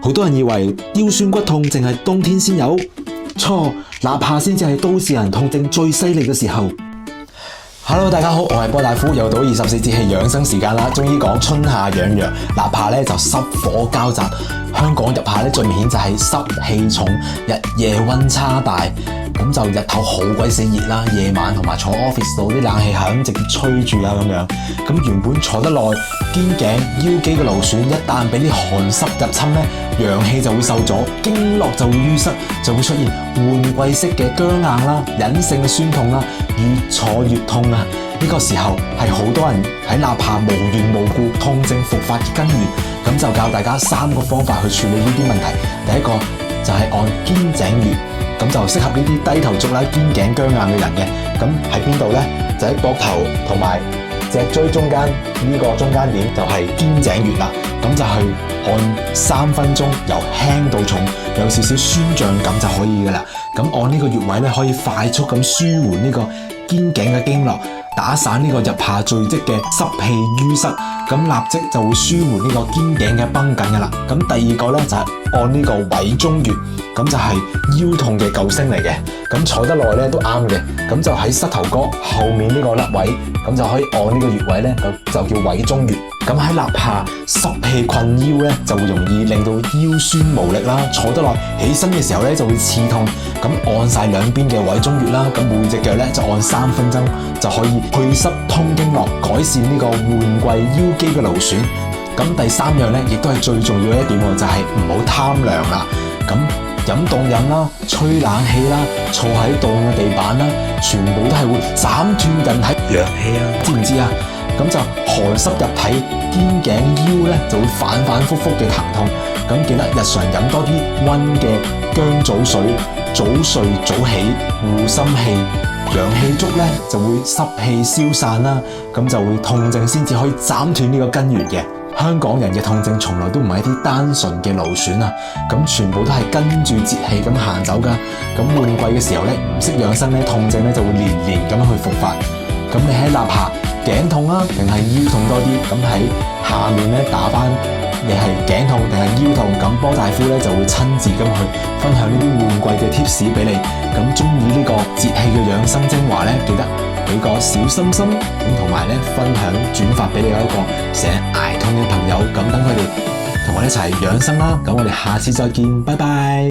好多人以為腰酸骨痛淨係冬天先有，錯，立夏先至係都市人痛症最犀利嘅時候。Hello， 大家好，我係波大夫，又到24節氣養生時間啦。終於講春夏養陽，立夏咧就濕火交雜。香港入夏咧最明顯就係濕氣重，日夜溫差大，咁就日頭好鬼死熱啦，夜晚同埋坐 office 度啲冷氣係咁直接吹住啊咁樣。咁原本坐得耐，肩頸腰肌嘅勞損一旦俾啲寒濕入侵咧，陽氣就會受阻，經絡就會淤塞，就會出現換季式嘅僵硬啦、隱性嘅酸痛啦，越坐越痛啊！呢個時候係好多人喺立夏無緣無故痛症復發嘅根源，咁就教大家3個方法去處理呢啲問題。第一個就係按肩井穴，咁就適合呢啲低頭族啦、肩頸僵硬嘅人嘅。咁喺邊度呢？就喺膊頭同埋脊椎中間呢個中間點就係肩井穴啦。咁就去按3分鐘，由輕到重，有少少酸脹感就可以噶啦。咁按呢個穴位咧，可以快速咁舒緩呢個肩頸嘅經絡，打散呢個入夏聚積嘅濕氣淤塞，咁立即就會舒緩呢個肩頸嘅繃緊噶啦。咁第二個咧就係按呢個委中穴，咁就係腰痛嘅救星嚟嘅。咁坐得耐咧都啱嘅，咁就喺膝頭哥後面呢個凹位，咁就可以按呢個穴位咧，就叫委中穴。咁喺立夏濕氣困腰咧，就會容易令到腰酸無力啦，坐得耐起身嘅時候咧就會刺痛。咁按晒兩邊嘅委中穴啦，咁每隻腳咧就按3分鐘，就可以祛濕通經絡，改善呢個換季腰肌嘅勞損。咁第3樣咧，亦都係最重要嘅一點喎，就係唔好貪涼啦。咁飲凍飲啦，吹冷氣啦，坐喺凍嘅地板啦，全部都係會斬斷人體陽氣啊！知唔知啊？咁就寒濕入體，肩頸腰咧就會反反复复嘅疼痛。咁記得日常飲多啲溫嘅薑棗水，早睡早起，護心氣，陽氣足咧就會濕氣消散啦。咁就會痛症先至可以斬斷呢個根源嘅。香港人嘅痛症從來都唔係一啲單純嘅勞損啊，咁全部都係跟住節氣咁行走噶。咁換季嘅時候咧，唔識養生咧，痛症咧就會年年咁去復發。咁你喺立夏頸痛啊，定係腰痛多啲？咁喺下面咧打返你係頸痛定係腰痛，咁波大夫咧就會親自咁去分享呢啲換季嘅 tips 俾你。咁中意呢個節氣嘅養生精華咧，記得俾個小心心，咁同埋咧分享轉發俾你一個成日捱痛嘅朋友，咁等佢哋同我哋一齊養生啦。咁我哋下次再見，拜拜。